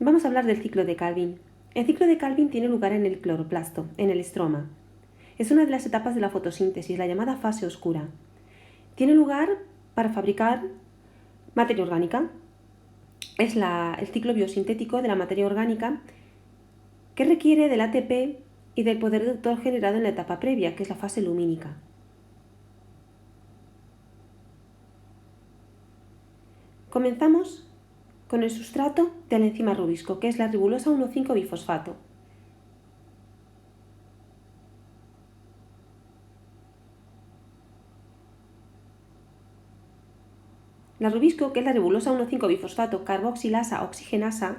Vamos a hablar del ciclo de Calvin. El ciclo de Calvin tiene lugar en el cloroplasto, en el estroma. Es una de las etapas de la fotosíntesis, la llamada fase oscura. Tiene lugar para fabricar materia orgánica. Es el ciclo biosintético de la materia orgánica que requiere del ATP y del poder reductor generado en la etapa previa, que es la fase lumínica. Comenzamos con el sustrato de la enzima rubisco, que es la ribulosa 1,5-bifosfato. La rubisco, que es la ribulosa 1,5-bifosfato carboxilasa oxigenasa,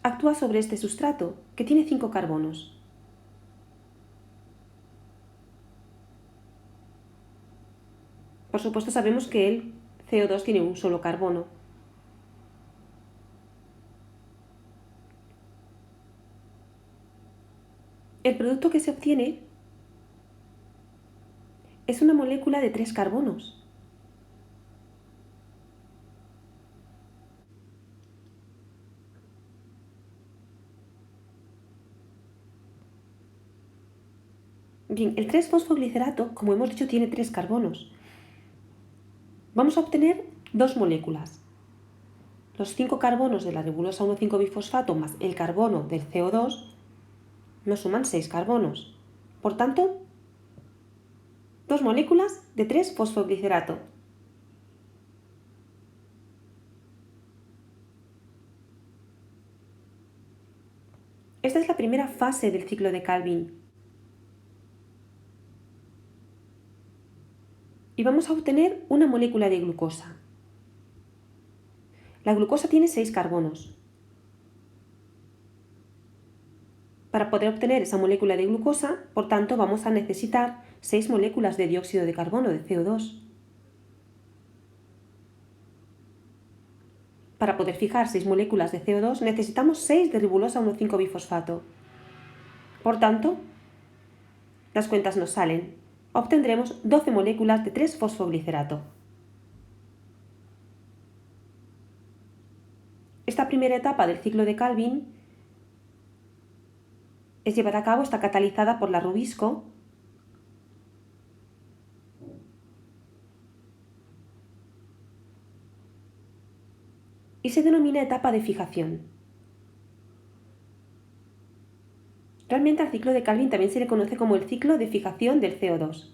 actúa sobre este sustrato, que tiene 5 carbonos. Por supuesto, sabemos que el CO2 tiene un solo carbono. El producto que se obtiene es una molécula de 3 carbonos. Bien, el 3-fosfoglicerato, como hemos dicho, tiene 3 carbonos. Vamos a obtener 2 moléculas. Los 5 carbonos de la ribulosa 1,5-bifosfato más el carbono del CO2 nos suman 6 carbonos. Por tanto, 2 moléculas de 3-fosfoglicerato. Esta es la primera fase del ciclo de Calvin. Y vamos a obtener una molécula de glucosa. La glucosa tiene 6 carbonos. Para poder obtener esa molécula de glucosa, por tanto, vamos a necesitar 6 moléculas de dióxido de carbono, de CO2. Para poder fijar 6 moléculas de CO2, necesitamos 6 de ribulosa 1,5-bifosfato. Por tanto, las cuentas nos salen. Obtendremos 12 moléculas de 3-fosfoglicerato. Esta primera etapa del ciclo de Calvin es llevada a cabo, está catalizada por la rubisco, y se denomina etapa de fijación. Realmente al ciclo de Calvin también se le conoce como el ciclo de fijación del CO2.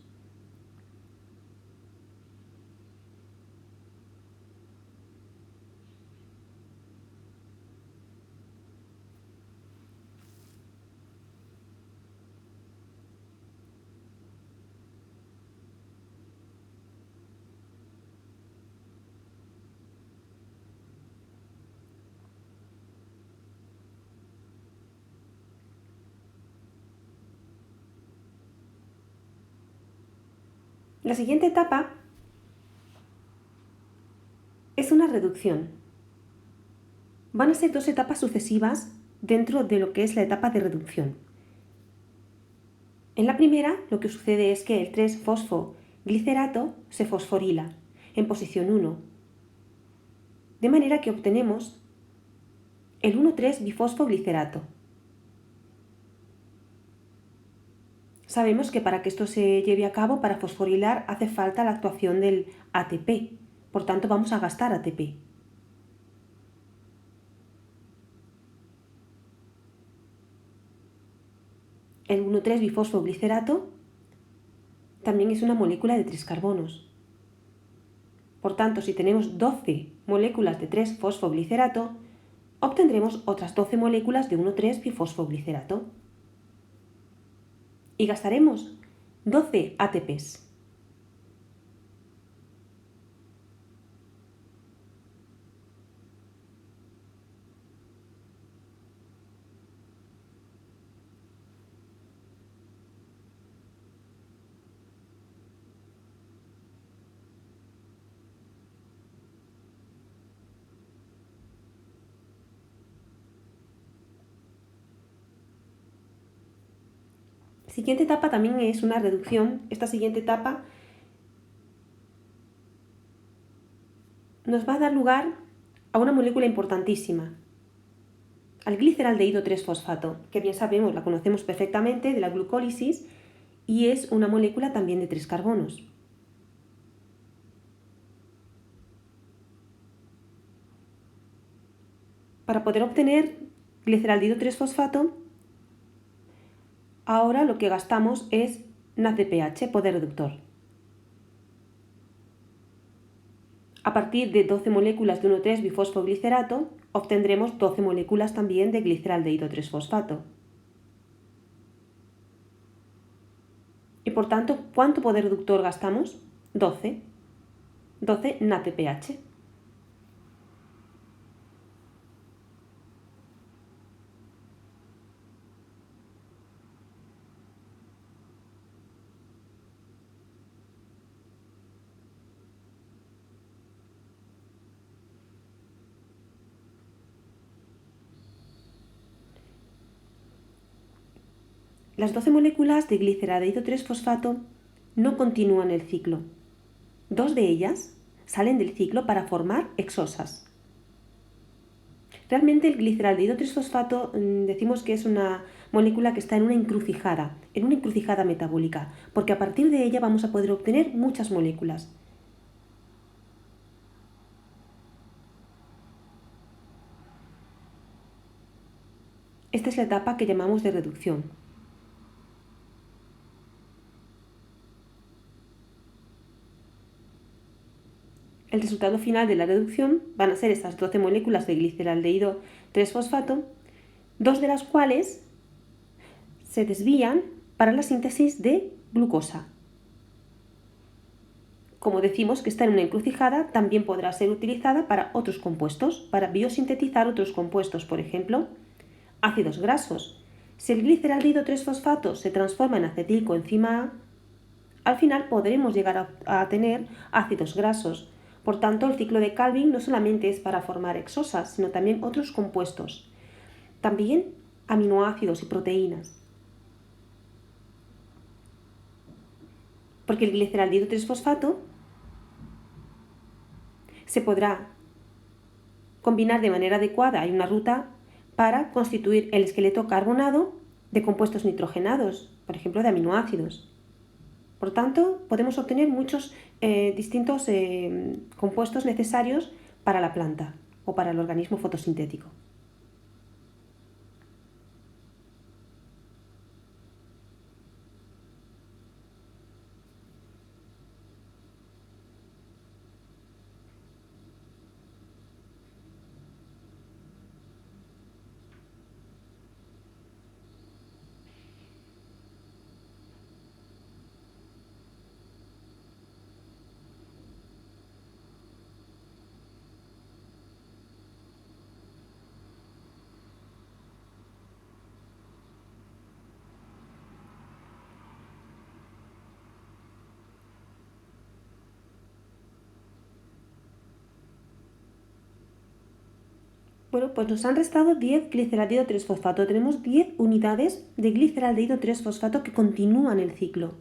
La siguiente etapa es una reducción. Van a ser 2 etapas sucesivas dentro de lo que es la etapa de reducción. En la primera, lo que sucede es que el 3-fosfoglicerato se fosforila en posición 1, de manera que obtenemos el 1,3-bifosfoglicerato. Sabemos que para que esto se lleve a cabo, para fosforilar, hace falta la actuación del ATP. Por tanto, vamos a gastar ATP. El 1,3-bifosfoglicerato también es una molécula de 3 carbonos. Por tanto, si tenemos 12 moléculas de 3-fosfoglicerato, obtendremos otras 12 moléculas de 1,3-bifosfoglicerato. Y gastaremos 12 ATPs. Siguiente etapa también es una reducción. Esta siguiente etapa nos va a dar lugar a una molécula importantísima, al gliceraldehído 3-fosfato, que bien sabemos, la conocemos perfectamente de la glucólisis y es una molécula también de 3 carbonos. Para poder obtener gliceraldehído 3-fosfato, ahora lo que gastamos es NADPH, poder reductor. A partir de 12 moléculas de 1,3-bifosfoglicerato, obtendremos 12 moléculas también de gliceraldehído 3-fosfato. Y por tanto, ¿cuánto poder reductor gastamos? 12. 12 NADPH. Las 12 moléculas de gliceraldehído 3-fosfato no continúan el ciclo. 2 de ellas salen del ciclo para formar exosas. Realmente el gliceraldehído 3-fosfato decimos que es una molécula que está en una encrucijada metabólica, porque a partir de ella vamos a poder obtener muchas moléculas. Esta es la etapa que llamamos de reducción. El resultado final de la reducción van a ser estas 12 moléculas de gliceraldehído 3-fosfato, 2 de las cuales se desvían para la síntesis de glucosa. Como decimos que está en una encrucijada, también podrá ser utilizada para otros compuestos, para biosintetizar otros compuestos, por ejemplo, ácidos grasos. Si el gliceraldehído 3-fosfato se transforma en acetilcoenzima A, al final podremos llegar a tener ácidos grasos. Por tanto, el ciclo de Calvin no solamente es para formar exosas, sino también otros compuestos. También aminoácidos y proteínas. Porque el gliceraldehído 3-fosfato se podrá combinar de manera adecuada. Hay una ruta para constituir el esqueleto carbonado de compuestos nitrogenados, por ejemplo, de aminoácidos. Por tanto, podemos obtener muchos distintos compuestos necesarios para la planta o para el organismo fotosintético. Bueno, pues nos han restado 10 gliceraldehído 3-fosfato. Tenemos 10 unidades de gliceraldehído 3-fosfato que continúan el ciclo.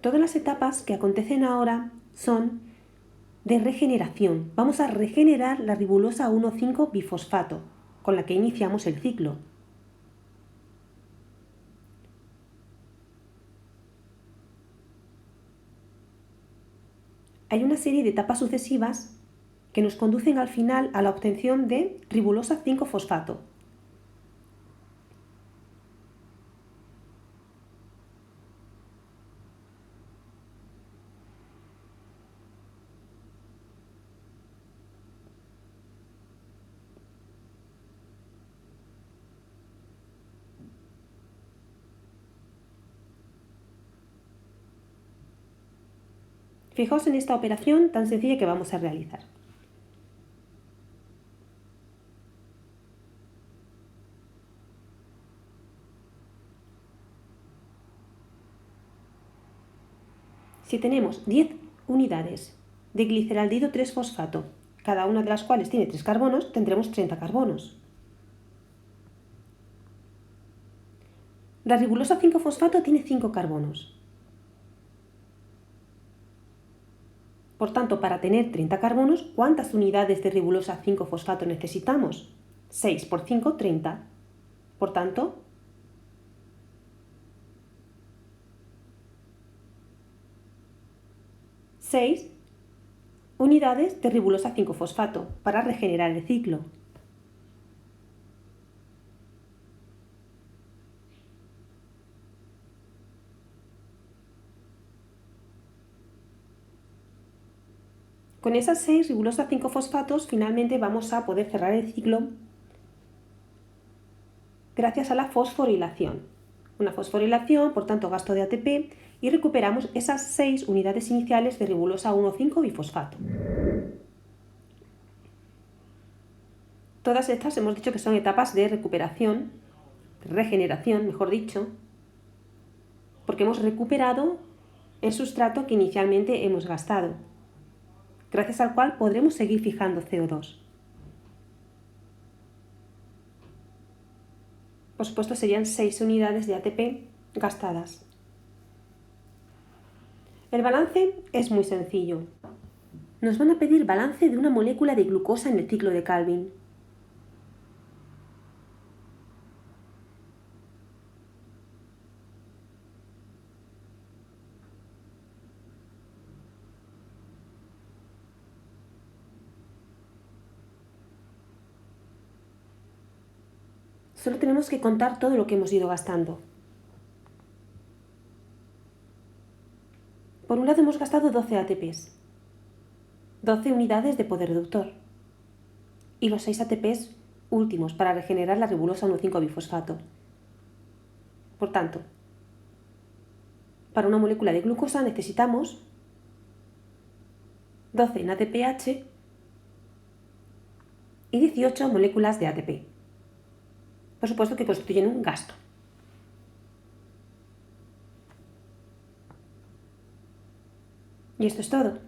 Todas las etapas que acontecen ahora son de regeneración. Vamos a regenerar la ribulosa 1,5-bifosfato, con la que iniciamos el ciclo. Hay una serie de etapas sucesivas que nos conducen al final a la obtención de ribulosa 5-fosfato. Fijaos en esta operación tan sencilla que vamos a realizar. Si tenemos 10 unidades de gliceraldehído 3-fosfato, cada una de las cuales tiene 3 carbonos, tendremos 30 carbonos. La ribulosa 5-fosfato tiene 5 carbonos. Por tanto, para tener 30 carbonos, ¿cuántas unidades de ribulosa 5-fosfato necesitamos? 6 por 5, 30. Por tanto, 6 unidades de ribulosa 5-fosfato para regenerar el ciclo. Con esas 6 ribulosa 5-fosfatos finalmente vamos a poder cerrar el ciclo gracias a la fosforilación. Una fosforilación, por tanto, gasto de ATP y recuperamos esas 6 unidades iniciales de ribulosa 1,5-bifosfato. Todas estas hemos dicho que son etapas de recuperación, regeneración, mejor dicho, porque hemos recuperado el sustrato que inicialmente hemos gastado, gracias al cual podremos seguir fijando CO2. Por supuesto, serían 6 unidades de ATP gastadas. El balance es muy sencillo. Nos van a pedir balance de una molécula de glucosa en el ciclo de Calvin. Solo tenemos que contar todo lo que hemos ido gastando. Por un lado hemos gastado 12 ATPs, 12 unidades de poder reductor y los 6 ATPs últimos para regenerar la ribulosa 1,5-bifosfato. Por tanto, para una molécula de glucosa necesitamos 12 en ATPH y 18 moléculas de ATP. Por supuesto que constituyen un gasto. Y esto es todo.